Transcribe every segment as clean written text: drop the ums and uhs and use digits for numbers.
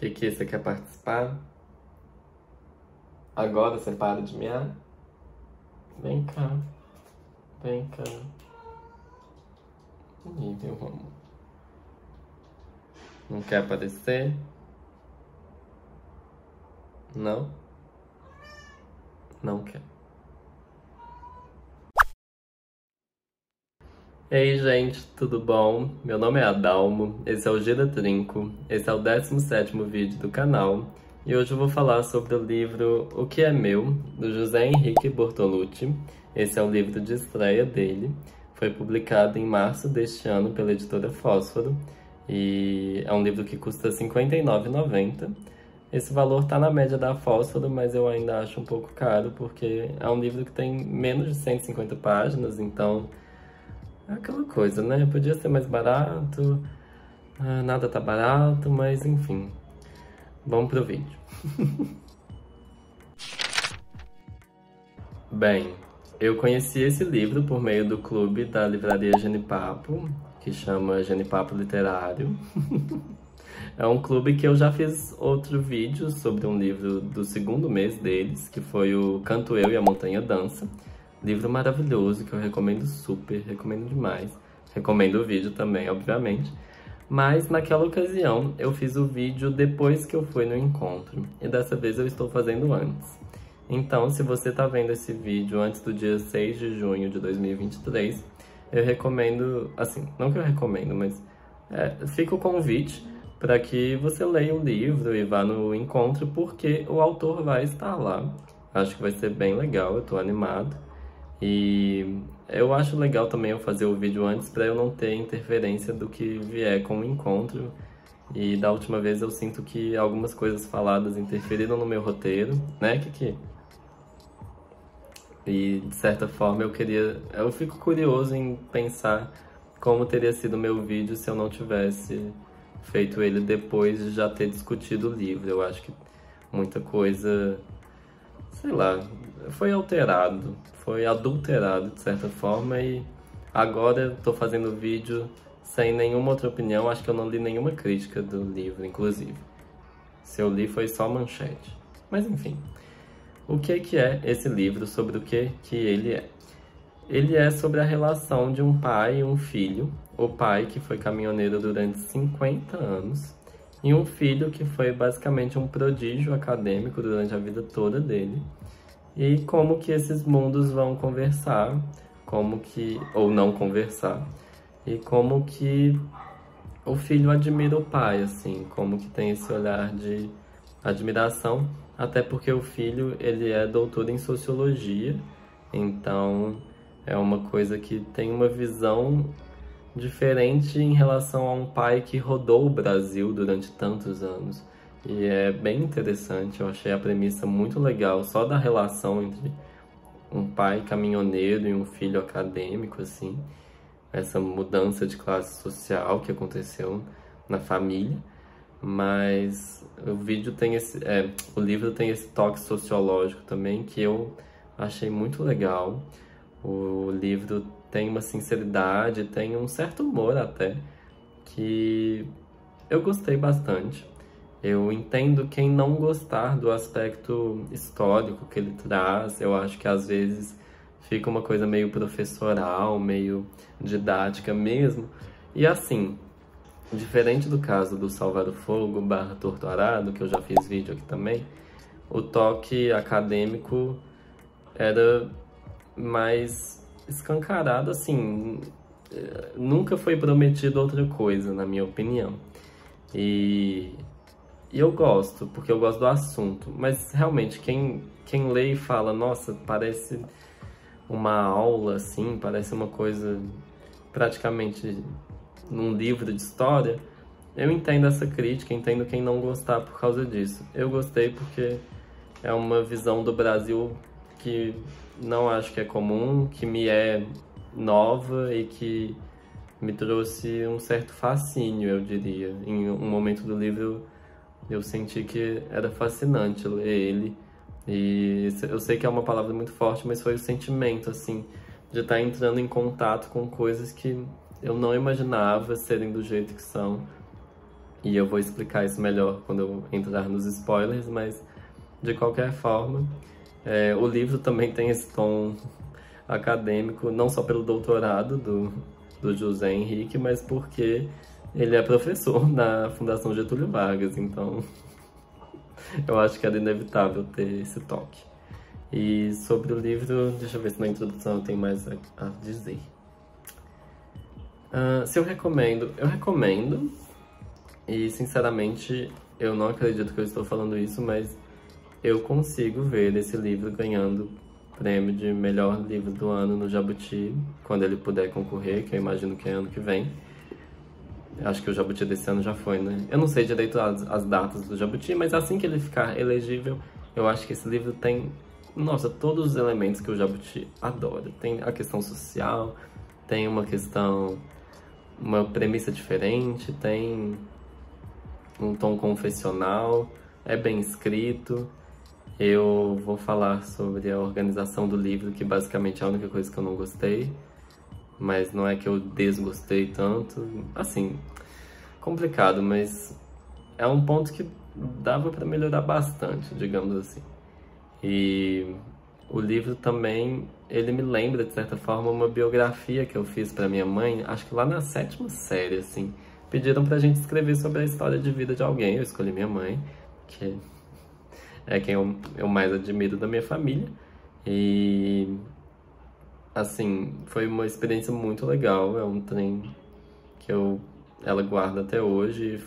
Que você quer participar? Agora você para de miar? Vem cá, vem cá. Ih, meu amor. Não quer aparecer? Não? Não quer. Ei, gente, tudo bom? Meu nome é Adalmo, esse é o Gira Trinco, esse é o 17º vídeo do canal e hoje eu vou falar sobre o livro O Que É Meu, do José Henrique Bortolucci. Esse é o livro de estreia dele, foi publicado em março deste ano pela editora Fósforo e é um livro que custa R$ 59,90. Esse valor tá na média da Fósforo, mas eu ainda acho um pouco caro porque é um livro que tem menos de 150 páginas, então é aquela coisa, né? Podia ser mais barato, nada tá barato, mas enfim. Vamos pro vídeo. Bem, eu conheci esse livro por meio do clube da livraria Genipapo, que chama Genipapo Literário. É um clube que eu já fiz outro vídeo sobre um livro do segundo mês deles, que foi o Canto Eu e a Montanha Dança. Livro maravilhoso, que eu recomendo super, recomendo demais. Recomendo o vídeo também, obviamente. Mas naquela ocasião eu fiz o vídeo depois que eu fui no encontro. E dessa vez eu estou fazendo antes. Então, se você está vendo esse vídeo antes do dia 6 de junho de 2023, eu recomendo, assim, não que eu recomendo, mas fica o convite para que você leia o livro e vá no encontro, porque o autor vai estar lá. Acho que vai ser bem legal, eu estou animado. E eu acho legal também eu fazer o vídeo antes para eu não ter interferência do que vier com o encontro. E da última vez eu sinto que algumas coisas faladas interferiram no meu roteiro, né, Kiki? E de certa forma eu fico curioso em pensar como teria sido o meu vídeo se eu não tivesse feito ele depois de já ter discutido o livro. Eu acho que muita coisa, sei lá, foi alterado, foi adulterado de certa forma e agora eu tô fazendo vídeo sem nenhuma outra opinião. Acho que eu não li nenhuma crítica do livro, inclusive. Se eu li foi só manchete. Mas enfim, o que é esse livro, sobre o que ele é? Ele é sobre a relação de um pai e um filho. O pai que foi caminhoneiro durante 50 anos e um filho que foi basicamente um prodígio acadêmico durante a vida toda dele. E como que esses mundos vão conversar, ou não conversar, e como que o filho admira o pai, assim, como que tem esse olhar de admiração, até porque o filho, ele é doutor em sociologia, então é uma coisa que tem uma visão diferente em relação a um pai que rodou o Brasil durante tantos anos. E é bem interessante, eu achei a premissa muito legal, só da relação entre um pai caminhoneiro e um filho acadêmico, assim, essa mudança de classe social que aconteceu na família, mas o livro tem esse toque sociológico também que eu achei muito legal. O livro tem uma sinceridade, tem um certo humor até, que eu gostei bastante. Eu entendo quem não gostar do aspecto histórico que ele traz. Eu acho que às vezes fica uma coisa meio professoral, meio didática mesmo. E assim, diferente do caso do Salvar o Fogo / Torturado, que eu já fiz vídeo aqui também, o toque acadêmico era mais escancarado, assim, nunca foi prometido outra coisa, na minha opinião. E eu gosto, porque eu gosto do assunto, mas realmente quem lê e fala, nossa, parece uma aula, assim, parece uma coisa praticamente num livro de história, eu entendo essa crítica, entendo quem não gostar por causa disso. Eu gostei porque é uma visão do Brasil que não acho que é comum, que me é nova e que me trouxe um certo fascínio, eu diria. Em um momento do livro eu senti que era fascinante ler ele. E eu sei que é uma palavra muito forte, mas foi o sentimento, assim, de estar entrando em contato com coisas que eu não imaginava serem do jeito que são. E eu vou explicar isso melhor quando eu entrar nos spoilers, mas de qualquer forma, o livro também tem esse tom acadêmico, não só pelo doutorado do José Henrique, mas porque ele é professor na Fundação Getúlio Vargas, então eu acho que era inevitável ter esse toque. E sobre o livro, deixa eu ver se na introdução eu tenho mais a dizer. Se eu recomendo, e sinceramente eu não acredito que eu estou falando isso, mas eu consigo ver esse livro ganhando prêmio de melhor livro do ano no Jabuti, quando ele puder concorrer, que eu imagino que é ano que vem. Acho que o Jabuti desse ano já foi, né? Eu não sei direito as datas do Jabuti, mas assim que ele ficar elegível, eu acho que esse livro tem, nossa, todos os elementos que o Jabuti adora. Tem a questão social, tem uma premissa diferente, tem um tom confessional, é bem escrito. Eu vou falar sobre a organização do livro, que basicamente é a única coisa que eu não gostei, mas não é que eu desgostei tanto. Assim, complicado, mas é um ponto que dava para melhorar bastante, digamos assim. E o livro também, ele me lembra, de certa forma, uma biografia que eu fiz para minha mãe, acho que lá na 7ª série, assim. Pediram pra gente escrever sobre a história de vida de alguém, eu escolhi minha mãe, que é quem eu mais admiro da minha família. E, assim, foi uma experiência muito legal. É um trem que ela guarda até hoje.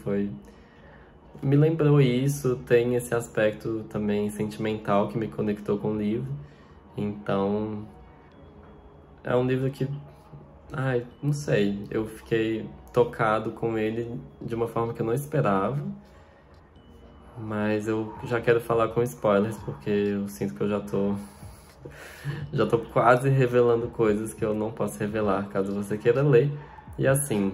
Me lembrou isso, tem esse aspecto também sentimental que me conectou com o livro. Então, é um livro que, ai, não sei, eu fiquei tocado com ele de uma forma que eu não esperava. Mas eu já quero falar com spoilers, porque eu sinto que eu já tô quase revelando coisas que eu não posso revelar, caso você queira ler. E assim,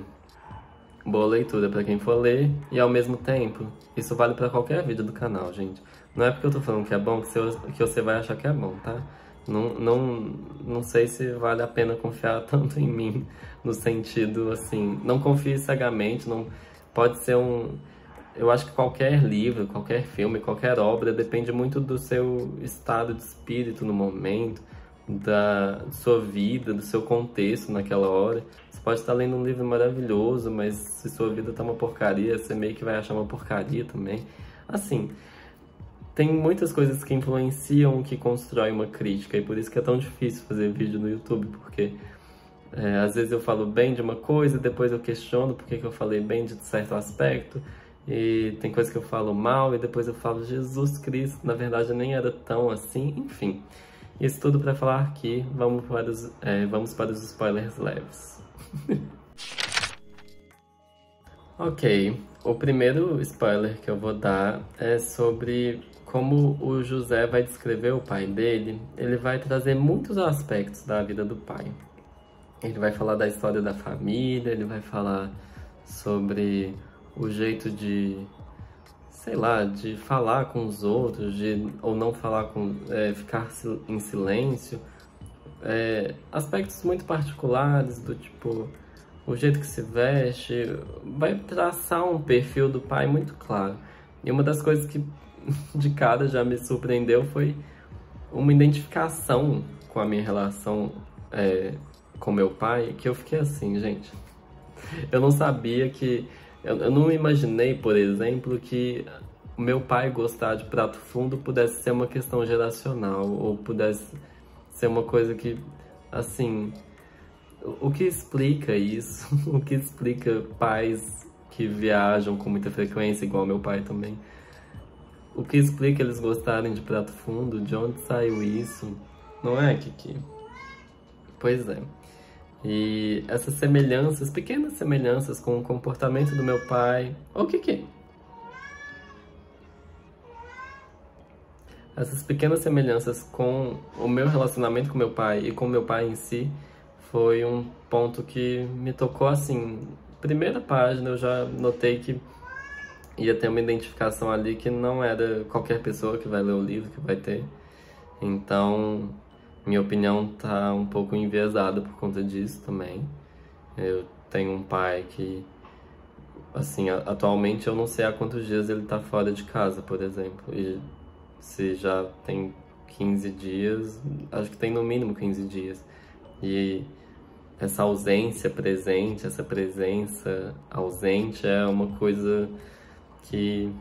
boa leitura pra quem for ler, e ao mesmo tempo, isso vale pra qualquer vídeo do canal, gente. Não é porque eu tô falando que é bom que você vai achar que é bom, tá? Não sei se vale a pena confiar tanto em mim, no sentido, assim, não confie cegamente, não pode ser Eu acho que qualquer livro, qualquer filme, qualquer obra depende muito do seu estado de espírito no momento, da sua vida, do seu contexto naquela hora. Você pode estar lendo um livro maravilhoso, mas se sua vida tá uma porcaria, você meio que vai achar uma porcaria também. Assim, tem muitas coisas que influenciam, que constroem uma crítica, e por isso que é tão difícil fazer vídeo no YouTube, porque às vezes eu falo bem de uma coisa, depois eu questiono por que eu falei bem de certo aspecto. E tem coisa que eu falo mal e depois eu falo, Jesus Cristo, na verdade nem era tão assim, enfim. Isso tudo pra falar que vamos para os spoilers leves. Ok, o primeiro spoiler que eu vou dar é sobre como o José vai descrever o pai dele. Ele vai trazer muitos aspectos da vida do pai. Ele vai falar da história da família, ele vai falar sobre o jeito de, sei lá, de falar com os outros, ou não falar ficar em silêncio. Aspectos muito particulares, do tipo, o jeito que se veste, vai traçar um perfil do pai muito claro. E uma das coisas que de cara já me surpreendeu foi uma identificação com a minha relação com meu pai, que eu fiquei assim, gente, eu não sabia que... Eu não imaginei, por exemplo, que o meu pai gostar de Prato Fundo pudesse ser uma questão geracional, ou pudesse ser uma coisa que, assim... O que explica isso? O que explica pais que viajam com muita frequência, igual meu pai também? O que explica eles gostarem de Prato Fundo? De onde saiu isso? Não é, Kiki? Pois é. E essas semelhanças, pequenas semelhanças com o comportamento do meu pai... Ô, Kiki! Essas pequenas semelhanças com o meu relacionamento com meu pai e com meu pai em si foi um ponto que me tocou assim. Primeira página eu já notei que ia ter uma identificação ali que não era qualquer pessoa que vai ler o livro que vai ter. Então, minha opinião tá um pouco enviesada por conta disso também. Eu tenho um pai que assim, atualmente eu não sei há quantos dias ele tá fora de casa, por exemplo. E se já tem 15 dias, acho que tem no mínimo 15 dias. E essa ausência presente, essa presença ausente é uma coisa que,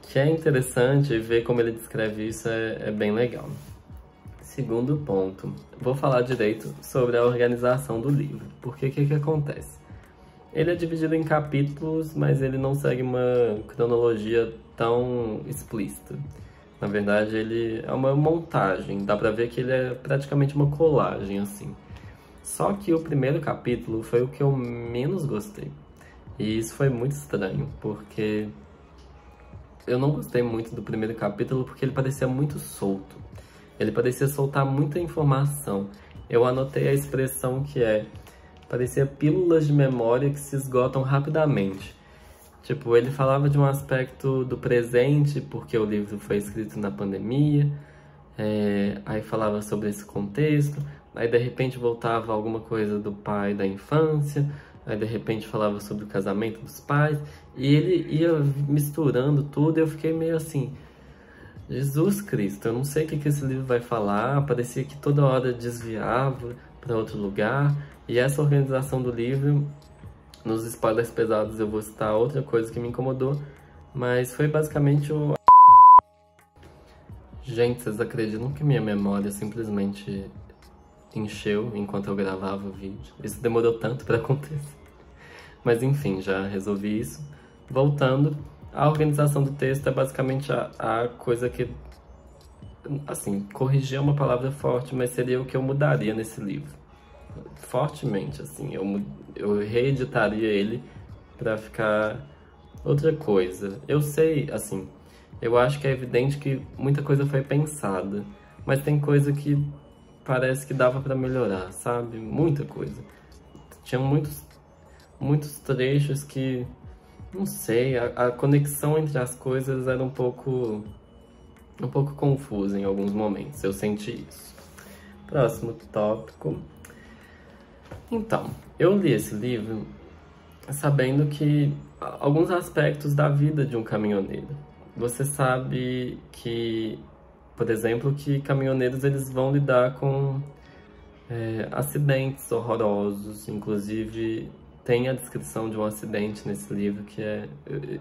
que é interessante, e ver como ele descreve isso é bem legal. Segundo ponto, vou falar direito sobre a organização do livro, porque o que acontece? Ele é dividido em capítulos, mas ele não segue uma cronologia tão explícita. Na verdade, ele é uma montagem, dá pra ver que ele é praticamente uma colagem, assim. Só que o primeiro capítulo foi o que eu menos gostei. E isso foi muito estranho, porque eu não gostei muito do primeiro capítulo porque ele parecia muito solto. Ele parecia soltar muita informação. Eu anotei a expressão que parecia pílulas de memória que se esgotam rapidamente. Tipo, ele falava de um aspecto do presente, porque o livro foi escrito na pandemia, aí falava sobre esse contexto, aí de repente voltava alguma coisa do pai da infância, aí de repente falava sobre o casamento dos pais, e ele ia misturando tudo, e eu fiquei meio assim, Jesus Cristo, eu não sei o que esse livro vai falar, parecia que toda hora desviava para outro lugar, e essa organização do livro, nos spoilers pesados eu vou citar outra coisa que me incomodou, mas foi basicamente o... Gente, vocês acreditam que minha memória simplesmente encheu enquanto eu gravava o vídeo? Isso demorou tanto para acontecer. Mas enfim, já resolvi isso. Voltando, a organização do texto é basicamente a coisa que... Assim, corrigir é uma palavra forte, mas seria o que eu mudaria nesse livro. Fortemente, assim, eu reeditaria ele pra ficar outra coisa. Eu sei, assim, eu acho que é evidente que muita coisa foi pensada, mas tem coisa que parece que dava pra melhorar, sabe? Muita coisa. Tinha muitos trechos que, não sei, a conexão entre as coisas era um pouco confusa em alguns momentos. Eu senti isso. Próximo tópico. Então, eu li esse livro sabendo que alguns aspectos da vida de um caminhoneiro. Você sabe que, por exemplo, que caminhoneiros eles vão lidar com acidentes horrorosos. Inclusive, tem a descrição de um acidente nesse livro que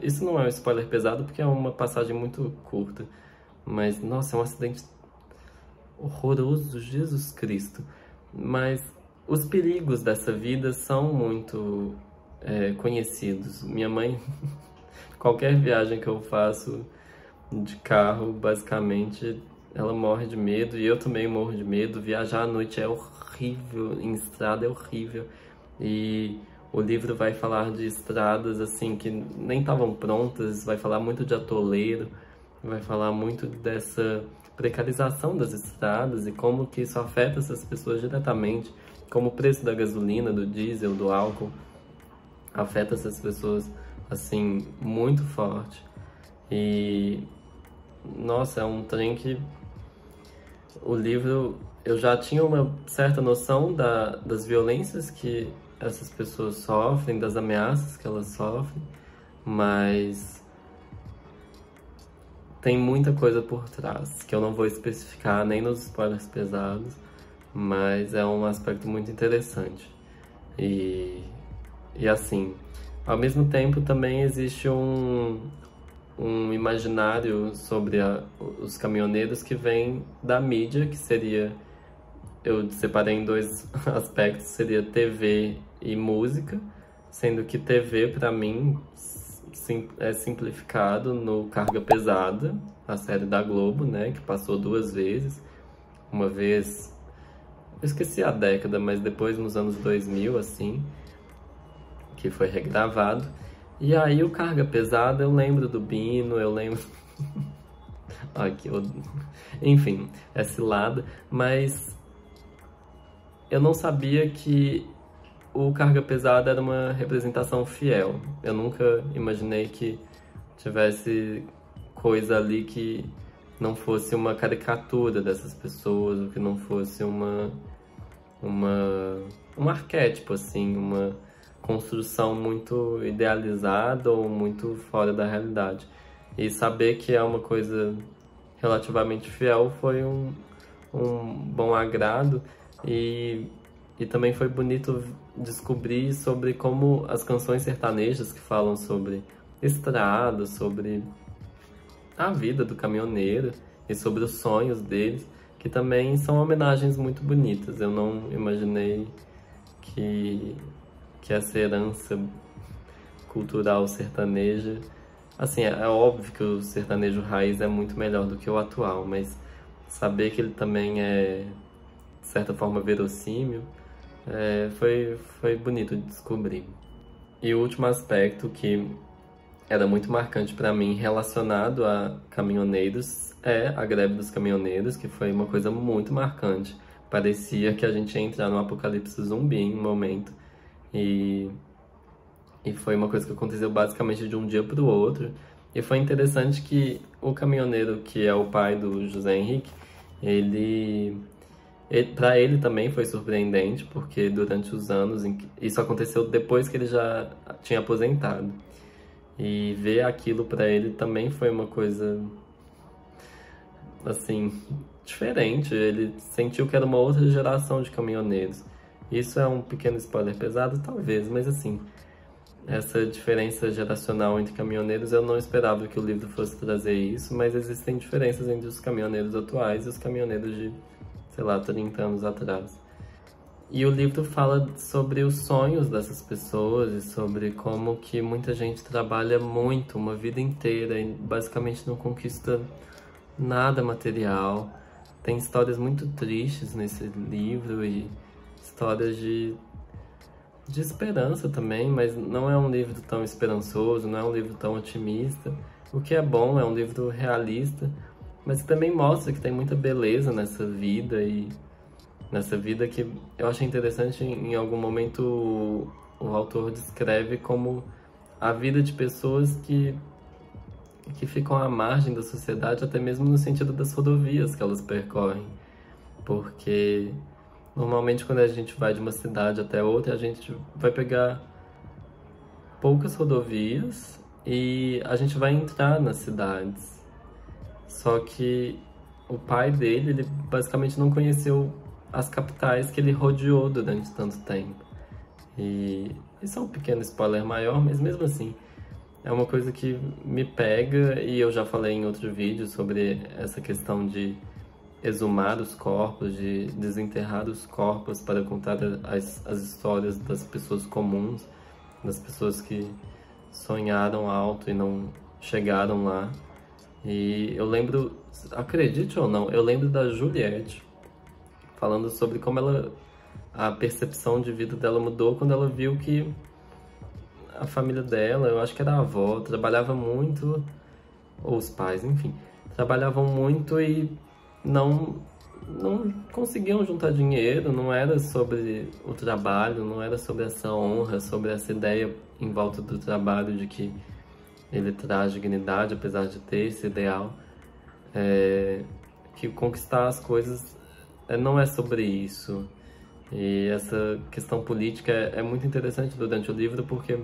Isso não é um spoiler pesado porque é uma passagem muito curta. Mas, nossa, é um acidente horroroso, Jesus Cristo. Mas os perigos dessa vida são muito conhecidos. Minha mãe, qualquer viagem que eu faço de carro, basicamente, ela morre de medo e eu também morro de medo. Viajar à noite é horrível, em estrada é horrível. E o livro vai falar de estradas assim que nem estavam prontas, vai falar muito de atoleiro, vai falar muito dessa precarização das estradas e como que isso afeta essas pessoas diretamente. Como o preço da gasolina, do diesel, do álcool afeta essas pessoas, assim, muito forte. E, nossa, é um trem que o livro... Eu já tinha uma certa noção das violências que essas pessoas sofrem, das ameaças que elas sofrem, mas tem muita coisa por trás, que eu não vou especificar nem nos spoilers pesados, mas é um aspecto muito interessante. E assim, ao mesmo tempo também existe um imaginário sobre os caminhoneiros que vem da mídia, que seria... Eu separei em dois aspectos, seria TV e música, sendo que TV, pra mim, é simplificado no Carga Pesada, a série da Globo, né, que passou 2 vezes. Uma vez... Eu esqueci a década, mas depois nos anos 2000, assim, que foi regravado. E aí o Carga Pesada, eu lembro do Bino, eu lembro... Enfim, é cilada, mas eu não sabia que o Carga Pesada era uma representação fiel. Eu nunca imaginei que tivesse coisa ali que não fosse uma caricatura dessas pessoas, ou que não fosse um arquétipo, assim, uma construção muito idealizada ou muito fora da realidade. E saber que é uma coisa relativamente fiel foi um bom agrado, e também foi bonito descobrir sobre como as canções sertanejas que falam sobre estrada, sobre a vida do caminhoneiro e sobre os sonhos deles, que também são homenagens muito bonitas. Eu não imaginei que essa herança cultural sertaneja... Assim, é óbvio que o sertanejo raiz é muito melhor do que o atual, mas saber que ele também é, de certa forma, verossímil, foi bonito de descobrir. E o último aspecto que era muito marcante para mim relacionado a caminhoneiros é a greve dos caminhoneiros, que foi uma coisa muito marcante. Parecia que a gente ia entrar no apocalipse zumbi em um momento. E foi uma coisa que aconteceu basicamente de um dia para o outro. E foi interessante que o caminhoneiro, que é o pai do José Henrique, para ele também foi surpreendente, porque durante os anos, isso aconteceu depois que ele já tinha aposentado. E ver aquilo para ele também foi uma coisa, assim, diferente. Ele sentiu que era uma outra geração de caminhoneiros. Isso é um pequeno spoiler pesado, talvez, mas assim, essa diferença geracional entre caminhoneiros, eu não esperava que o livro fosse trazer isso, mas existem diferenças entre os caminhoneiros atuais e os caminhoneiros de, sei lá, 30 anos atrás. E o livro fala sobre os sonhos dessas pessoas e sobre como que muita gente trabalha muito, uma vida inteira, e basicamente não conquista nada material. Tem histórias muito tristes nesse livro e histórias de esperança também, mas não é um livro tão esperançoso, não é um livro tão otimista. O que é bom, é um livro realista, mas também mostra que tem muita beleza nessa vida, e nessa vida que eu achei interessante. Em algum momento o autor descreve como a vida de pessoas que ficam à margem da sociedade, até mesmo no sentido das rodovias que elas percorrem, porque normalmente quando a gente vai de uma cidade até outra, a gente vai pegar poucas rodovias e a gente vai entrar nas cidades. Só que o pai dele, ele basicamente não conheceu as capitais que ele rodeou durante tanto tempo. E isso é um pequeno spoiler maior, mas mesmo assim, é uma coisa que me pega, e eu já falei em outro vídeo sobre essa questão de exumar os corpos, de desenterrar os corpos para contar as histórias das pessoas comuns, das pessoas que sonharam alto e não chegaram lá. E eu lembro, acredite ou não, eu lembro da Juliette falando sobre como a percepção de vida dela mudou quando ela viu que a família dela, eu acho que era a avó, trabalhava muito, ou os pais, enfim, trabalhavam muito e não conseguiam juntar dinheiro. Não era sobre o trabalho, não era sobre essa honra, sobre essa ideia em volta do trabalho de que ele traz dignidade, apesar de ter esse ideal, que conquistar as coisas não é sobre isso. E essa questão política é muito interessante durante o livro, porque,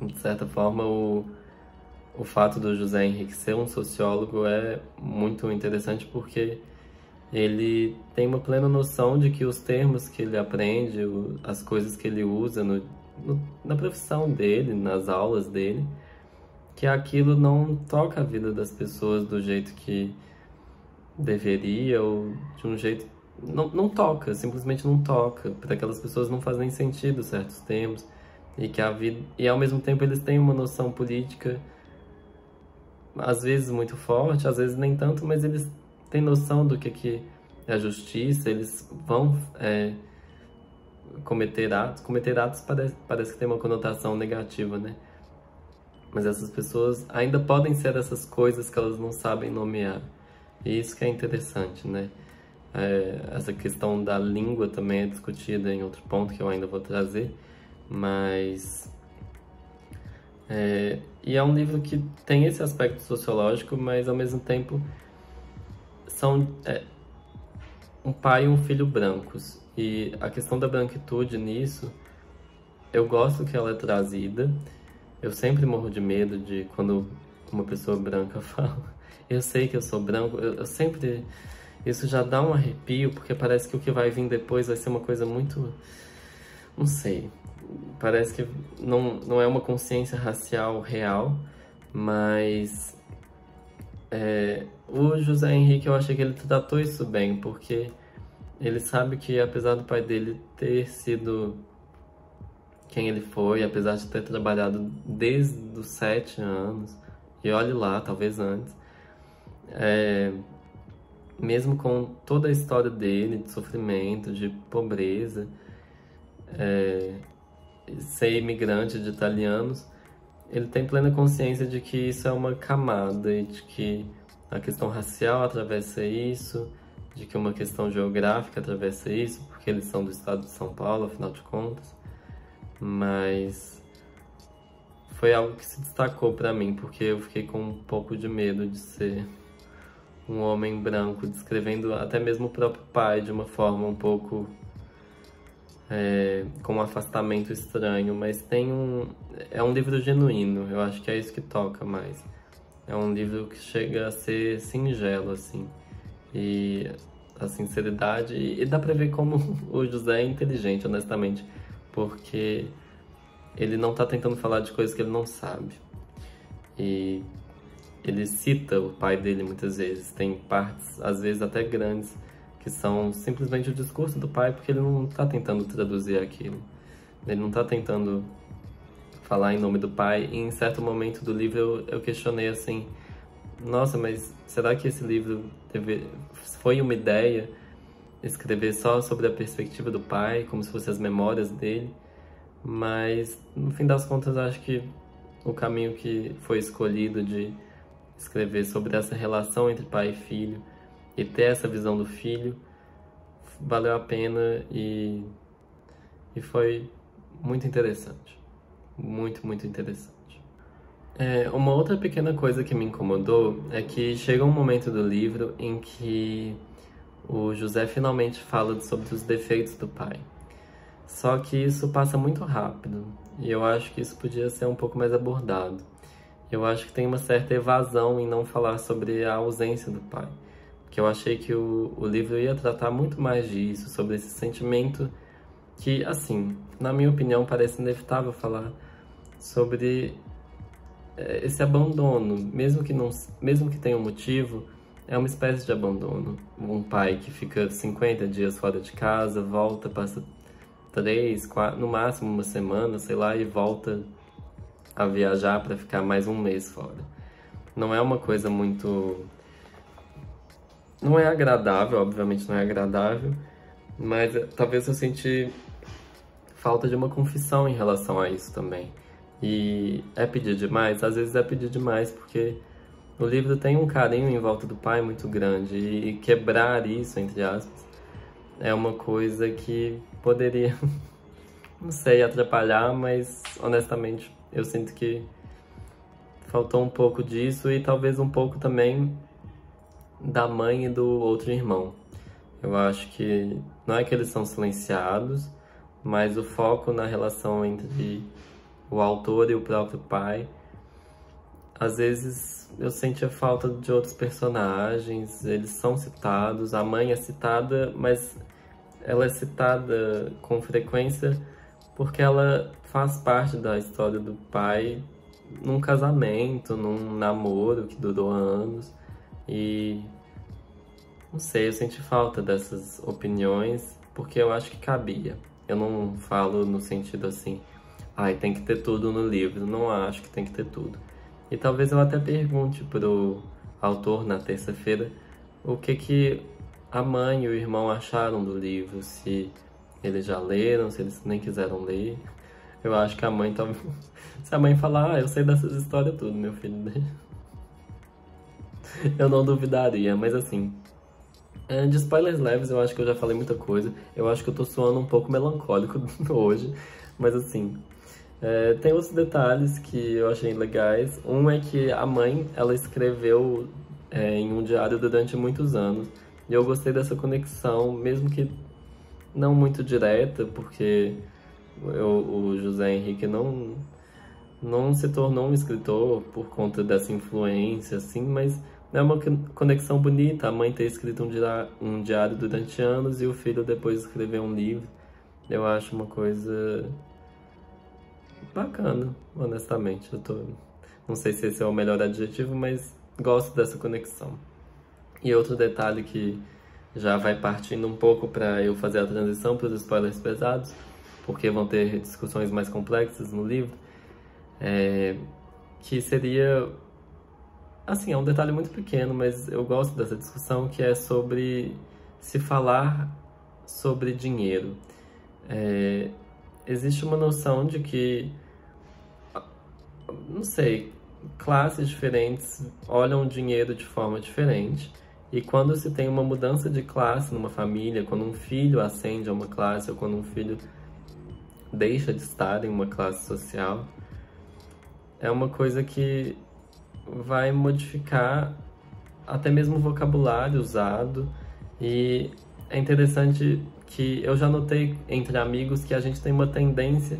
de certa forma, o fato do José Henrique ser um sociólogo é muito interessante, porque ele tem uma plena noção de que os termos que ele aprende, as coisas que ele usa na profissão dele, nas aulas dele, que aquilo não toca a vida das pessoas do jeito que deveria, ou de um jeito... Não toca, simplesmente não toca. Para aquelas pessoas não fazem sentido certos termos, e que a vida... E ao mesmo tempo eles têm uma noção política, às vezes muito forte, às vezes nem tanto, mas eles têm noção do que é a justiça. Eles vão cometer atos. Cometer atos parece que tem uma conotação negativa, né? Mas essas pessoas ainda podem ser essas coisas que elas não sabem nomear. E isso que é interessante, né? Essa questão da língua também é discutida em outro ponto que eu ainda vou trazer, mas... E é um livro que tem esse aspecto sociológico, mas ao mesmo tempo são um pai e um filho brancos. E a questão da branquitude nisso, eu gosto que ela é trazida. Eu sempre morro de medo de quando uma pessoa branca fala. Eu sei que eu sou branco, eu sempre... Isso já dá um arrepio, porque parece que o que vai vir depois vai ser uma coisa muito... Não sei. Parece que não é uma consciência racial real, mas... o José Henrique, eu achei que ele tratou isso bem, porque ele sabe que apesar do pai dele ter sido quem ele foi, apesar de ter trabalhado desde os 7 anos, e olhe lá, talvez antes, mesmo com toda a história dele, de sofrimento, de pobreza, ser imigrante de italianos, ele tem plena consciência de que isso é uma camada e de que a questão racial atravessa isso, de que uma questão geográfica atravessa isso, porque eles são do estado de São Paulo, afinal de contas. Mas foi algo que se destacou pra mim, porque eu fiquei com um pouco de medo de ser um homem branco descrevendo até mesmo o próprio pai de uma forma um pouco com um afastamento estranho, mas é um livro genuíno, eu acho que é isso que toca mais. É um livro que chega a ser singelo, assim, e a sinceridade, e dá pra ver como o José é inteligente, honestamente, porque ele não tá tentando falar de coisas que ele não sabe. E ele cita o pai dele muitas vezes, tem partes, às vezes até grandes, que são simplesmente o discurso do pai, porque ele não tá tentando traduzir aquilo. Ele não tá tentando falar em nome do pai, e em certo momento do livro eu questionei assim, nossa, mas será que esse livro foi uma ideia escrever só sobre a perspectiva do pai, como se fossem as memórias dele? Mas, no fim das contas, acho que o caminho que foi escolhido de escrever sobre essa relação entre pai e filho e ter essa visão do filho valeu a pena e foi muito interessante. Muito, muito interessante. Uma outra pequena coisa que me incomodou é que chega um momento do livro em que o José finalmente fala sobre os defeitos do pai. Só que isso passa muito rápido, e eu acho que isso podia ser um pouco mais abordado. Eu acho que tem uma certa evasão em não falar sobre a ausência do pai, porque eu achei que o livro ia tratar muito mais disso, sobre esse sentimento que, assim, na minha opinião, parece inevitável falar sobre esse abandono, mesmo que tenha um motivo, é uma espécie de abandono. Um pai que fica 50 dias fora de casa, volta, passa 3, 4, no máximo uma semana, sei lá, e volta a viajar para ficar mais um mês fora. Não é uma coisa muito... Não é agradável, obviamente não é agradável, mas talvez eu senti falta de uma confissão em relação a isso também. E é pedir demais? Às vezes é pedir demais, porque o livro tem um carinho em volta do pai muito grande, e quebrar isso, entre aspas, é uma coisa que poderia, não sei, atrapalhar, mas honestamente eu sinto que faltou um pouco disso e talvez um pouco também da mãe e do outro irmão. Eu acho que não é que eles são silenciados, mas o foco na relação entre o autor e o próprio pai, às vezes eu sentia falta de outros personagens, eles são citados, a mãe é citada, mas ela é citada com frequência porque ela faz parte da história do pai num casamento, num namoro que durou anos, e não sei, eu senti falta dessas opiniões porque eu acho que cabia. Eu não falo no sentido assim, ai, tem que ter tudo no livro, não acho que tem que ter tudo. E talvez eu até pergunte pro autor na terça-feira o que a mãe e o irmão acharam do livro, se eles já leram, se eles nem quiseram ler. Eu acho que a mãe talvez... Se a mãe falar, eu sei dessas histórias tudo, meu filho. Eu não duvidaria, mas assim... De spoilers leves, eu acho que eu já falei muita coisa. Eu acho que eu tô soando um pouco melancólico hoje, mas assim... tem outros detalhes que eu achei legais. Um é que a mãe, ela escreveu em um diário durante muitos anos. E eu gostei dessa conexão, mesmo que não muito direta, porque O José Henrique não se tornou um escritor por conta dessa influência, assim, mas é uma conexão bonita. A mãe ter escrito um diário durante anos e o filho depois escrever um livro. Eu acho uma coisa bacana, honestamente. Não sei se esse é o melhor adjetivo, mas gosto dessa conexão. E outro detalhe que já vai partindo um pouco para eu fazer a transição para os spoilers pesados, porque vão ter discussões mais complexas no livro, que seria, assim, é um detalhe muito pequeno, mas eu gosto dessa discussão, que é sobre se falar sobre dinheiro. Existe uma noção de que, não sei, classes diferentes olham o dinheiro de forma diferente, e quando se tem uma mudança de classe numa família, quando um filho ascende a uma classe ou quando um filho deixa de estar em uma classe social, é uma coisa que vai modificar até mesmo o vocabulário usado. E é interessante que eu já notei entre amigos que a gente tem uma tendência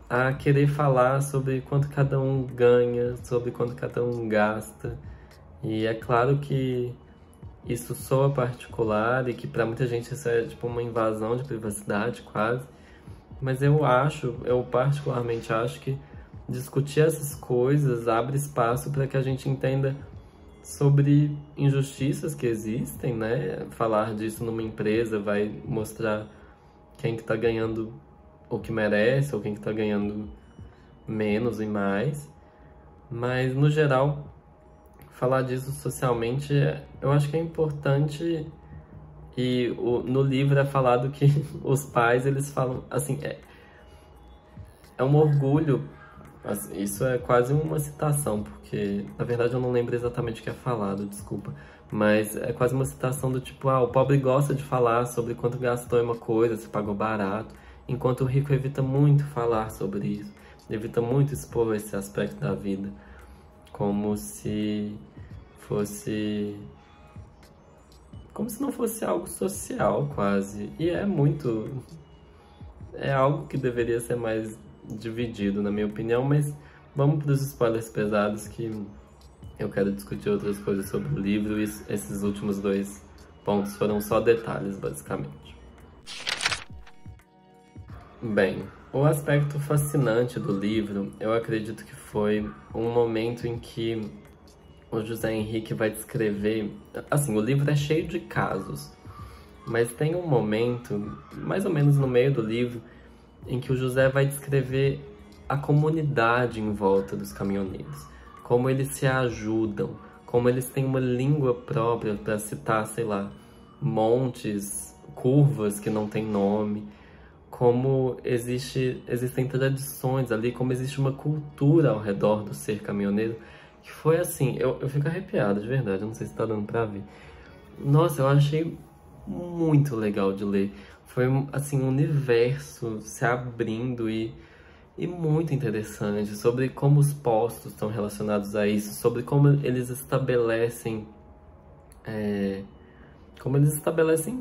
a querer falar sobre quanto cada um ganha, sobre quanto cada um gasta. E é claro que isso soa particular e que para muita gente isso é tipo uma invasão de privacidade quase. Mas eu particularmente acho que discutir essas coisas abre espaço para que a gente entenda sobre injustiças que existem, né? Falar disso numa empresa vai mostrar quem que tá ganhando o que merece ou quem que tá ganhando menos e mais. Mas, no geral, falar disso socialmente, eu acho que é importante. E no livro é falado que os pais, eles falam, assim, é um orgulho. Isso é quase uma citação, porque na verdade eu não lembro exatamente o que é falado, desculpa. Mas é quase uma citação do tipo, o pobre gosta de falar sobre quanto gastou em uma coisa, se pagou barato, enquanto o rico evita muito falar sobre isso, evita muito expor esse aspecto da vida, como se fosse... como se não fosse algo social, quase. E é algo que deveria ser mais dividido, na minha opinião, mas vamos para os spoilers pesados, que eu quero discutir outras coisas sobre o livro, e esses últimos 2 pontos foram só detalhes, basicamente. Bem, o aspecto fascinante do livro, eu acredito que foi um momento em que o José Henrique vai descrever... Assim, o livro é cheio de casos, mas tem um momento, mais ou menos no meio do livro, em que o José vai descrever a comunidade em volta dos caminhoneiros, como eles se ajudam, como eles têm uma língua própria para citar, sei lá, montes, curvas que não têm nome, como existem tradições ali, como existe uma cultura ao redor do ser caminhoneiro, que foi assim, eu fico arrepiado, de verdade, eu não sei se tá dando pra ver. Nossa, eu achei muito legal de ler. Foi, assim, um universo se abrindo e muito interessante sobre como os postos estão relacionados a isso, sobre como eles estabelecem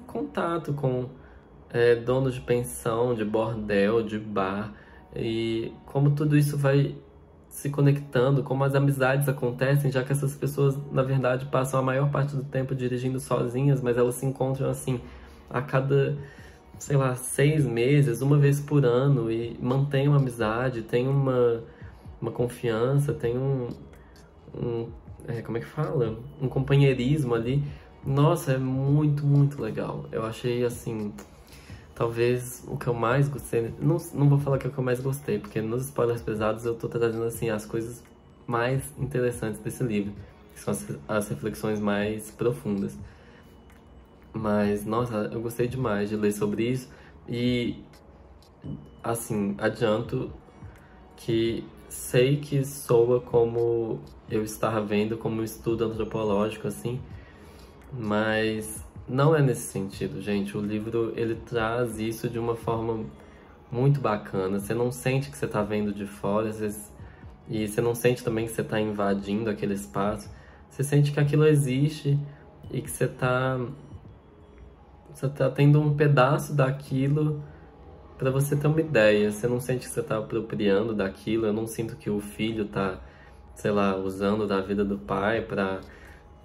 contato com donos de pensão, de bordel, de bar, e como tudo isso vai se conectando, como as amizades acontecem, já que essas pessoas, na verdade, passam a maior parte do tempo dirigindo sozinhas, mas elas se encontram, assim, a cada, sei lá, 6 meses, uma vez por ano, e mantém uma amizade, tem uma confiança, tem como é que fala? Um companheirismo ali. Nossa, é muito, muito legal. Eu achei, assim, talvez o que eu mais gostei... Não vou falar que é o que eu mais gostei, porque nos spoilers pesados eu tô trazendo, assim, as coisas mais interessantes desse livro, que são as reflexões mais profundas. Mas, nossa, eu gostei demais de ler sobre isso e, assim, adianto que sei que soa como eu estava vendo, como um estudo antropológico, assim, mas não é nesse sentido, gente. O livro, ele traz isso de uma forma muito bacana. Você não sente que você está vendo de fora, às vezes, e você não sente também que você está invadindo aquele espaço. Você sente que aquilo existe e que você tá tendo um pedaço daquilo pra você ter uma ideia. Você não sente que você tá apropriando daquilo, eu não sinto que o filho tá, sei lá, usando da vida do pai pra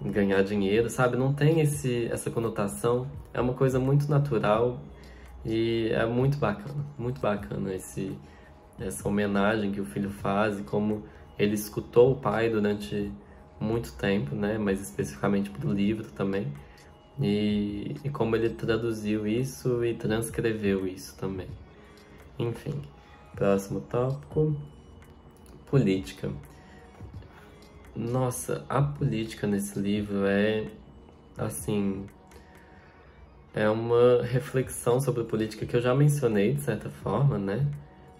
ganhar dinheiro, sabe? Não tem essa conotação, é uma coisa muito natural e é muito bacana essa homenagem que o filho faz e como ele escutou o pai durante muito tempo, né? Mas especificamente pro livro também. E como ele traduziu isso e transcreveu isso também. Enfim, próximo tópico, política. Nossa, a política nesse livro é, assim, é uma reflexão sobre a política que eu já mencionei de certa forma, né?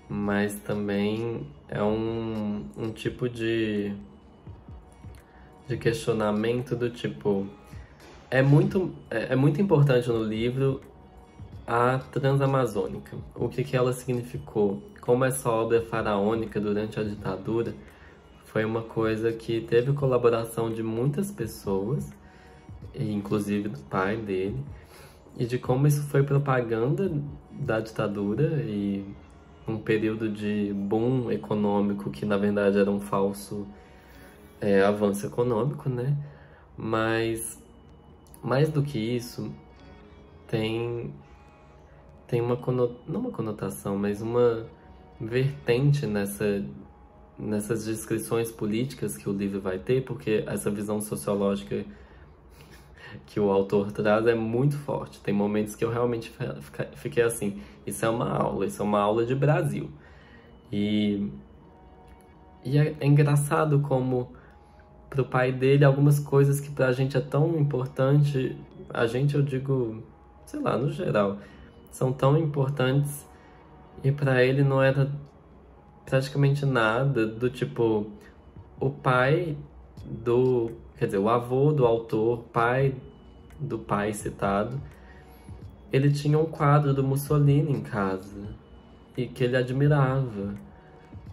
Mas também é um tipo de questionamento do tipo... É muito importante no livro a Transamazônica, o que ela significou, como essa obra faraônica durante a ditadura foi uma coisa que teve colaboração de muitas pessoas, inclusive do pai dele, e de como isso foi propaganda da ditadura e um período de boom econômico que na verdade era um falso avanço econômico, né? Mas mais do que isso, tem uma não uma conotação, mas uma vertente nessas descrições políticas que o livro vai ter, porque essa visão sociológica que o autor traz é muito forte. Tem momentos que eu realmente fiquei assim, isso é uma aula de Brasil. E é engraçado como pro pai dele algumas coisas que pra gente é tão importante, a gente, eu digo, sei lá, no geral, são tão importantes e pra ele não era praticamente nada, do tipo, o pai quer dizer, o avô do autor, pai do pai citado, ele tinha um quadro do Mussolini em casa e que ele admirava,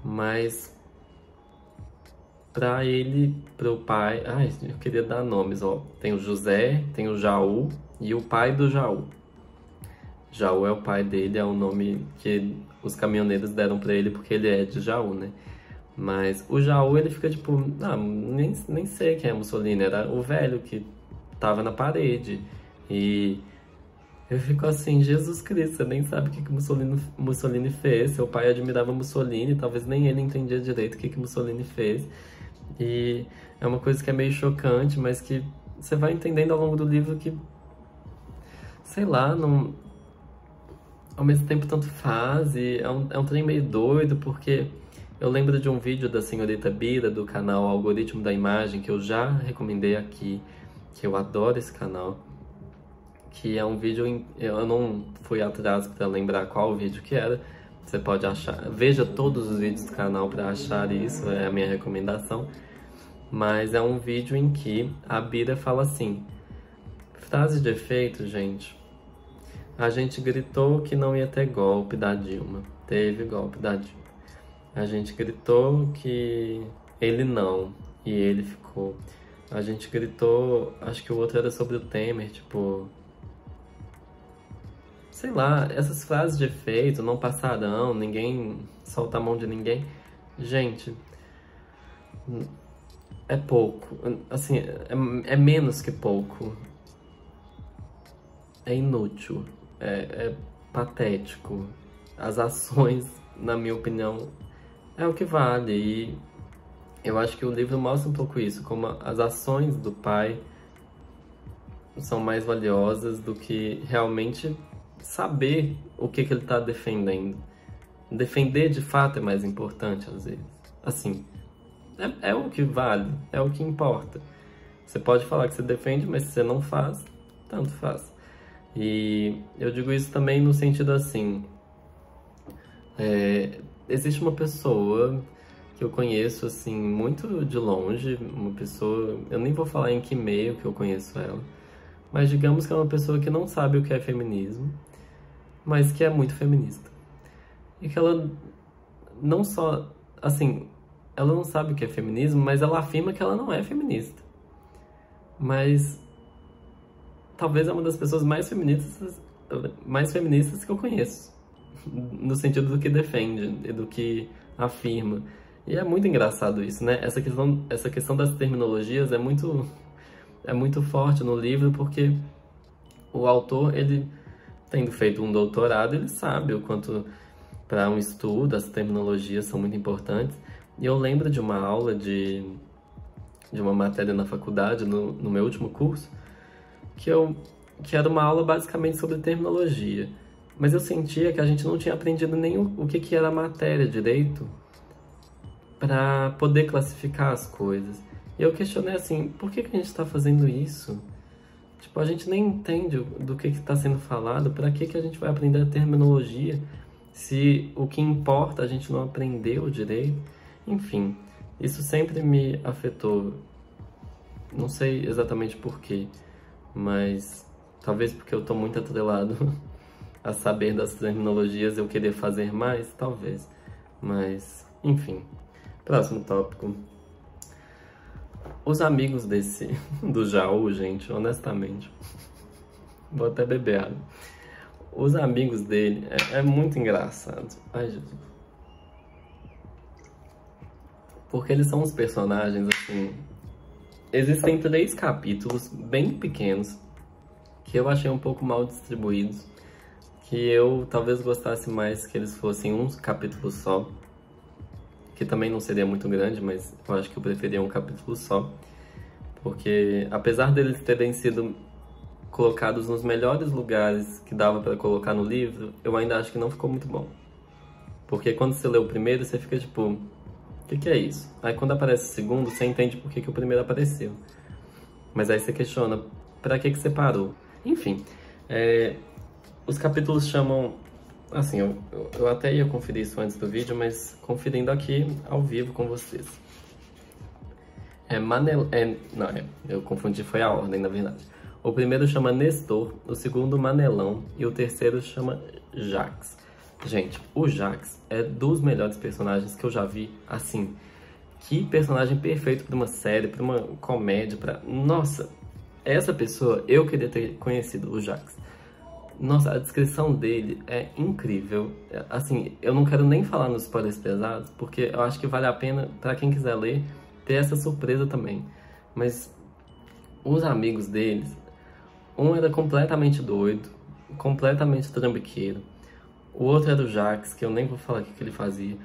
mas pra ele, pro pai... Ai, eu queria dar nomes, ó. Tem o José, tem o Jaú e o pai do Jaú. Jaú é o pai dele, é o nome que os caminhoneiros deram pra ele porque ele é de Jaú, né? Mas o Jaú, ele fica tipo... nem sei quem é Mussolini, era o velho que tava na parede. E eu fico assim, Jesus Cristo, você nem sabe o que Mussolini fez. Seu pai admirava Mussolini, talvez nem ele entendia direito o que Mussolini fez. E é uma coisa que é meio chocante, mas que você vai entendendo ao longo do livro que, sei lá, não, ao mesmo tempo tanto faz, e é um trem meio doido, porque eu lembro de um vídeo da senhorita Bira, do canal Algoritmo da Imagem, que eu já recomendei aqui, que eu adoro esse canal, que é um vídeo, eu não fui atrás para lembrar qual vídeo que era, você pode achar, veja todos os vídeos do canal para achar isso, é a minha recomendação. Mas é um vídeo em que a Bira fala assim, frase de efeito, gente. A gente gritou que não ia ter golpe da Dilma. Teve golpe da Dilma. A gente gritou que ele não, e ele ficou. A gente gritou, acho que o outro era sobre o Temer, tipo... Sei lá, essas frases de efeito, não passarão, ninguém solta a mão de ninguém. Gente, é pouco, assim, é menos que pouco. É inútil, é patético. As ações, na minha opinião, é o que vale. E eu acho que o livro mostra um pouco isso, como as ações do pai são mais valiosas do que realmente saber o que ele está defendendo. Defender de fato é mais importante às vezes. Assim, é o que vale, é o que importa. Você pode falar que você defende, mas se você não faz, tanto faz. E eu digo isso também no sentido assim, existe uma pessoa que eu conheço assim muito de longe, uma pessoa, eu nem vou falar em que meio que eu conheço ela, mas digamos que é uma pessoa que não sabe o que é feminismo, mas que é muito feminista. E que ela não só, assim, ela não sabe o que é feminismo, mas ela afirma que ela não é feminista. Mas talvez é uma das pessoas mais feministas que eu conheço. no sentido do que defende e do que afirma. E é muito engraçado isso, né? Essa questão das terminologias é muito forte no livro, porque o autor, ele tendo feito um doutorado, ele sabe o quanto para um estudo as terminologias são muito importantes. E eu lembro de uma aula de uma matéria na faculdade, no meu último curso, que era uma aula basicamente sobre terminologia. Mas eu sentia que a gente não tinha aprendido nem o que era a matéria direito para poder classificar as coisas. E eu questionei assim, por que a gente está fazendo isso? Tipo, a gente nem entende do que está sendo falado, para que a gente vai aprender a terminologia se o que importa a gente não aprendeu direito? Enfim, isso sempre me afetou. Não sei exatamente por quê, mas talvez porque eu tô muito atrelado a saber das terminologias, eu querer fazer mais, talvez. Mas, enfim. Próximo tópico. Os amigos do Jaú, gente, honestamente. Vou até beber água. Os amigos dele é muito engraçado. Ai, Jesus. Porque eles são os personagens, assim... Existem 3 capítulos bem pequenos que eu achei um pouco mal distribuídos, que eu talvez gostasse mais que eles fossem um capítulo só, que também não seria muito grande, mas eu acho que eu preferia um capítulo só, porque apesar deles terem sido colocados nos melhores lugares que dava para colocar no livro, eu ainda acho que não ficou muito bom. Porque quando você lê o primeiro, você fica tipo... O que é isso? Aí quando aparece o segundo, você entende por que o primeiro apareceu. Mas aí você questiona, pra que você parou? Enfim, os capítulos chamam... Assim, eu até ia conferir isso antes do vídeo, mas conferindo aqui ao vivo com vocês. Eu confundi, foi a ordem, na verdade. O primeiro chama Nestor, o segundo Manelão e o terceiro chama Jax. Gente, o Jax é dos melhores personagens que eu já vi, assim. Que personagem perfeito pra uma série, pra uma comédia, Nossa, essa pessoa eu queria ter conhecido, o Jax. Nossa, a descrição dele é incrível. Assim, eu não quero nem falar nos spoilers pesados, porque eu acho que vale a pena, pra quem quiser ler, ter essa surpresa também. Mas os amigos deles, um era completamente doido, completamente trambiqueiro. O outro era o Jax, que eu nem vou falar o que ele fazia.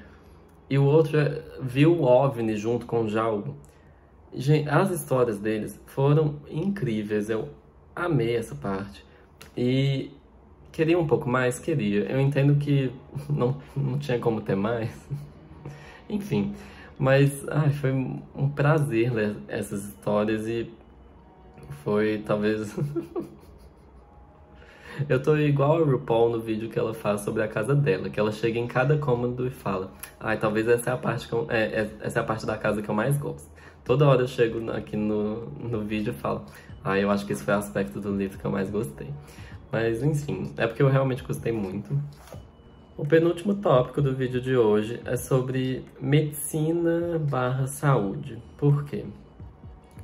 E o outro viu o OVNI junto com o Jaú. Gente, as histórias deles foram incríveis. Eu amei essa parte. E queria um pouco mais? Queria. Eu entendo que não tinha como ter mais. Enfim. Mas foi um prazer ler essas histórias e foi talvez... Eu tô igual a RuPaul no vídeo que ela faz sobre a casa dela, que ela chega em cada cômodo e fala: talvez essa é a parte essa é a parte da casa que eu mais gosto. Toda hora eu chego aqui no vídeo e falo: eu acho que esse foi o aspecto do livro que eu mais gostei. Mas enfim, é porque eu realmente gostei muito. O penúltimo tópico do vídeo de hoje é sobre medicina/saúde. Por quê?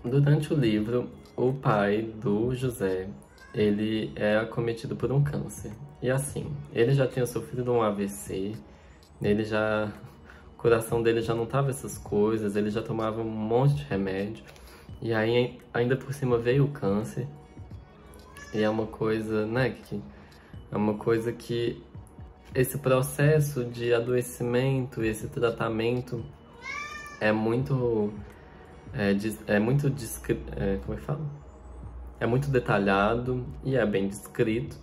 Durante o livro, o pai do José, ele é acometido por um câncer. E assim, ele já tinha sofrido um AVC, o coração dele já não tava essas coisas, ele já tomava um monte de remédio. E aí, ainda por cima veio o câncer. E é uma coisa, né, é uma coisa que esse processo de adoecimento, esse tratamento é muito... como é que fala? É muito detalhado e é bem descrito,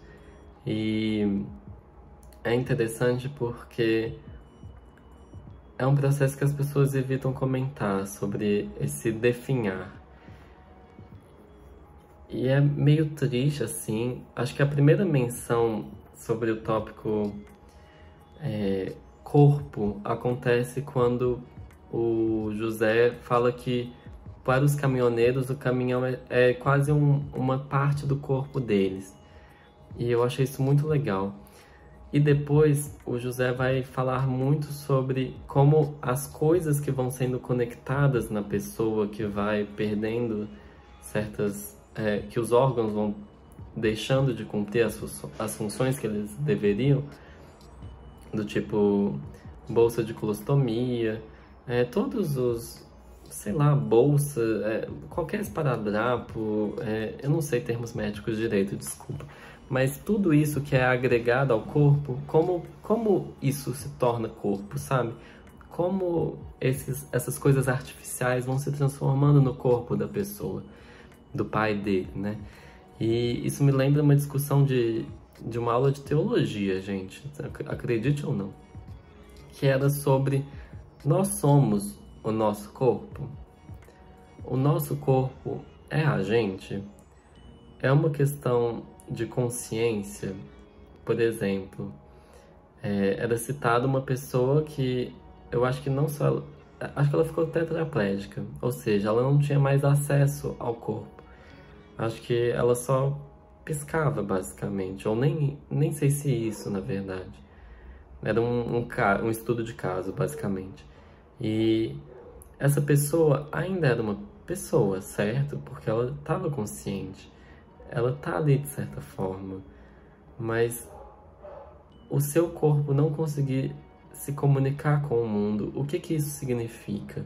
e é interessante porque é um processo que as pessoas evitam comentar sobre esse definhar. E é meio triste, assim. Acho que a primeira menção sobre o tópico corpo acontece quando o José fala que para os caminhoneiros, o caminhão é quase uma parte do corpo deles. E eu achei isso muito legal. E depois, o José vai falar muito sobre como as coisas que vão sendo conectadas na pessoa, que vai perdendo que os órgãos vão deixando de cumprir as funções que eles deveriam, do tipo bolsa de colostomia, todos os, sei lá, bolsa, qualquer esparadrapo, eu não sei termos médicos direito, desculpa, mas tudo isso que é agregado ao corpo, como isso se torna corpo, sabe? Como essas coisas artificiais vão se transformando no corpo da pessoa, do pai dele, né? E isso me lembra uma discussão de uma aula de teologia, gente, acredite ou não, que era sobre nós somos o nosso corpo. O nosso corpo é a gente? É uma questão de consciência. Por exemplo, era citada uma pessoa que eu acho que não só... Acho que ela ficou tetraplégica, ou seja, ela não tinha mais acesso ao corpo. Acho que ela só piscava, basicamente, ou nem sei se isso, na verdade. Era um estudo de caso, basicamente. E essa pessoa ainda era uma pessoa, certo? Porque ela estava consciente. Ela tá ali de certa forma. Mas o seu corpo não conseguir se comunicar com o mundo, o que isso significa?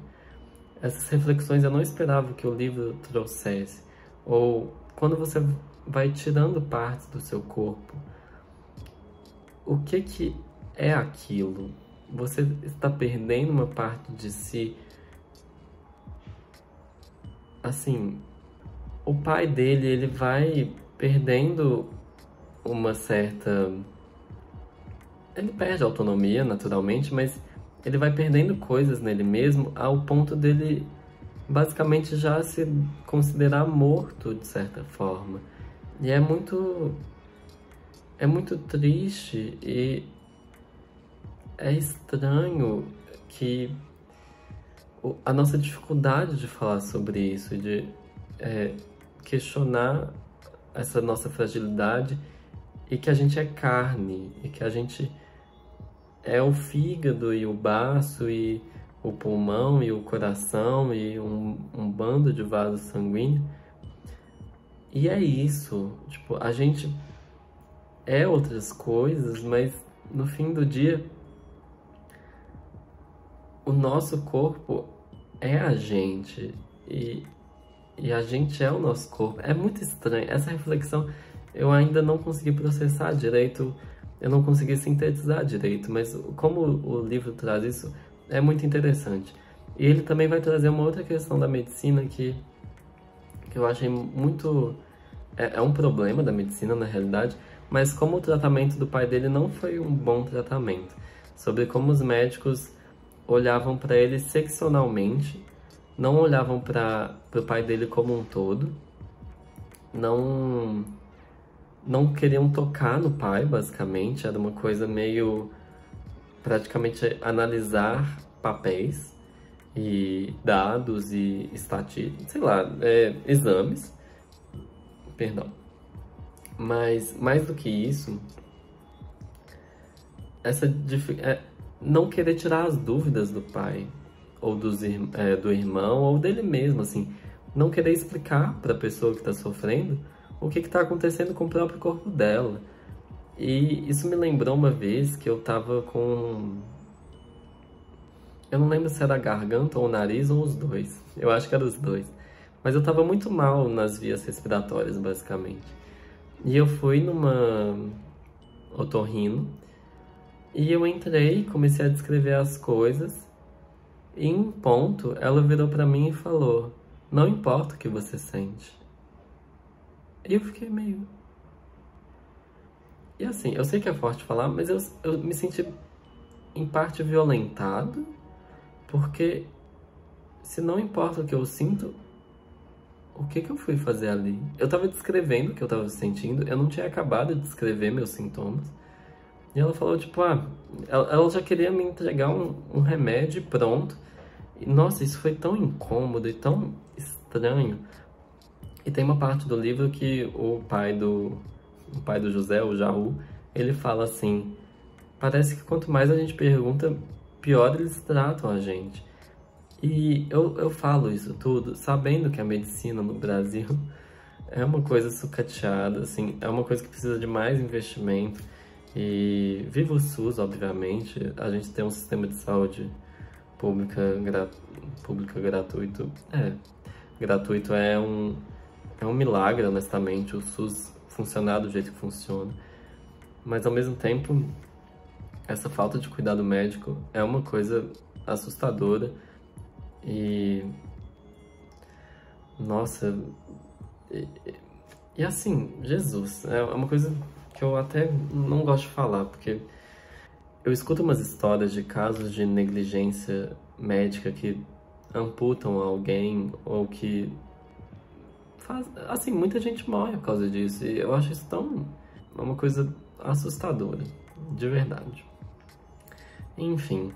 Essas reflexões eu não esperava que o livro trouxesse. Ou quando você vai tirando partes do seu corpo, o que é aquilo? Você está perdendo uma parte de si. Assim, o pai dele, ele vai perdendo uma certa... Ele perde a autonomia, naturalmente, mas ele vai perdendo coisas nele mesmo ao ponto dele basicamente já se considerar morto, de certa forma. E é muito triste e é estranho que a nossa dificuldade de falar sobre isso, de questionar essa nossa fragilidade e que a gente é carne, e que a gente é o fígado e o baço e o pulmão e o coração e um bando de vasos sanguíneos. E é isso, tipo, a gente é outras coisas, mas no fim do dia, o nosso corpo é a gente e a gente é o nosso corpo. É muito estranho. Essa reflexão eu ainda não consegui processar direito, eu não consegui sintetizar direito, mas como o livro traz isso, é muito interessante. E ele também vai trazer uma outra questão da medicina que eu achei muito... É um problema da medicina, na realidade, mas como o tratamento do pai dele não foi um bom tratamento. Sobre como os médicos olhavam para ele seccionalmente, não olhavam para o pai dele como um todo, não queriam tocar no pai, basicamente. Era uma coisa meio... praticamente analisar papéis e dados e estatísticas, sei lá, exames, perdão. Mas, mais do que isso, não querer tirar as dúvidas do pai, ou do irmão, ou dele mesmo, assim. Não querer explicar para a pessoa que está sofrendo o que está acontecendo com o próprio corpo dela. E isso me lembrou uma vez que eu tava com... Eu não lembro se era a garganta ou o nariz ou os dois. Eu acho que era os dois. Mas eu tava muito mal nas vias respiratórias, basicamente. E eu fui numa otorrino. E eu entrei, comecei a descrever as coisas. E em um ponto, ela virou pra mim e falou: não importa o que você sente. E eu fiquei meio... E assim, eu sei que é forte falar, mas eu me senti em parte violentado, porque se não importa o que eu sinto, o que eu fui fazer ali? Eu tava descrevendo o que eu tava sentindo, eu não tinha acabado de descrever meus sintomas, e ela falou, tipo, ela já queria me entregar um remédio pronto, e nossa, isso foi tão incômodo e tão estranho. E tem uma parte do livro que o pai do José, o Jaú, ele fala assim: parece que quanto mais a gente pergunta, pior eles tratam a gente. E eu falo isso tudo sabendo que a medicina no Brasil é uma coisa sucateada, assim, é uma coisa que precisa de mais investimento. E viva o SUS, obviamente. A gente tem um sistema de saúde pública gratuito. Gratuito é um milagre, honestamente, o SUS funcionar do jeito que funciona. Mas, ao mesmo tempo, essa falta de cuidado médico é uma coisa assustadora. E... nossa... E assim, Jesus, é uma coisa que eu até não gosto de falar, porque eu escuto umas histórias de casos de negligência médica que amputam alguém ou que faz, assim, muita gente morre por causa disso. E eu acho isso é uma coisa assustadora, de verdade. Enfim,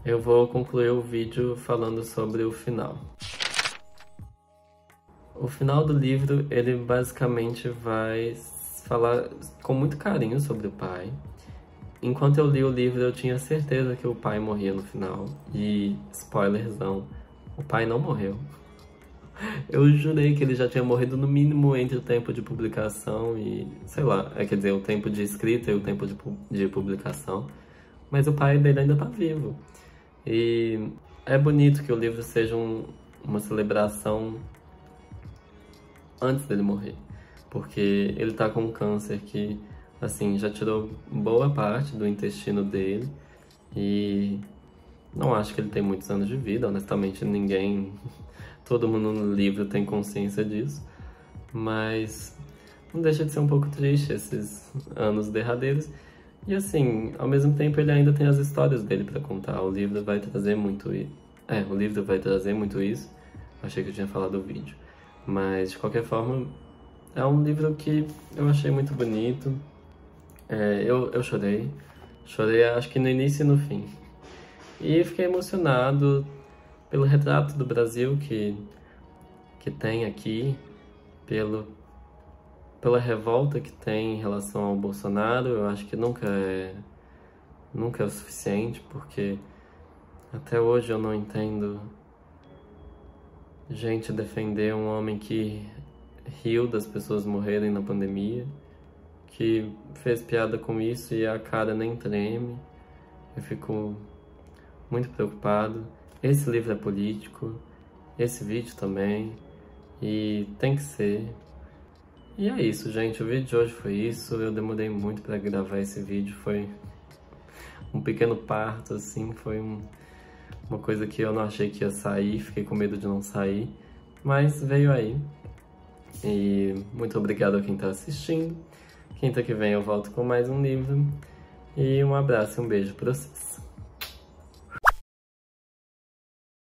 eu vou concluir o vídeo falando sobre o final. O final do livro, ele basicamente vai falar com muito carinho sobre o pai. Enquanto eu li o livro, eu tinha certeza que o pai morria no final. E, spoilerzão, o pai não morreu. Eu jurei que ele já tinha morrido no mínimo entre o tempo de publicação e, sei lá, quer dizer, o tempo de escrita e o tempo de publicação. Mas o pai dele ainda tá vivo. E é bonito que o livro seja uma celebração antes dele morrer, porque ele tá com um câncer que, assim, já tirou boa parte do intestino dele e não acho que ele tem muitos anos de vida, honestamente todo mundo no livro tem consciência disso, mas não deixa de ser um pouco triste esses anos derradeiros. E assim, ao mesmo tempo ele ainda tem as histórias dele pra contar, o livro vai trazer muito isso, achei que eu tinha falado do vídeo. Mas, de qualquer forma, é um livro que eu achei muito bonito. Eu chorei. Chorei, acho que no início e no fim. E fiquei emocionado pelo retrato do Brasil que tem aqui, pela revolta que tem em relação ao Bolsonaro. Eu acho que nunca é o suficiente, porque até hoje eu não entendo gente defender um homem que riu das pessoas morrerem na pandemia, que fez piada com isso e a cara nem treme. Eu fico muito preocupado. Esse livro é político, esse vídeo também, e tem que ser. E é isso, gente. O vídeo de hoje foi isso. Eu demorei muito para gravar esse vídeo. Foi um pequeno parto, assim. Foi uma coisa que eu não achei que ia sair. Fiquei com medo de não sair. Mas veio aí. E muito obrigado a quem tá assistindo. Quinta que vem eu volto com mais um livro. E um abraço e um beijo pra vocês.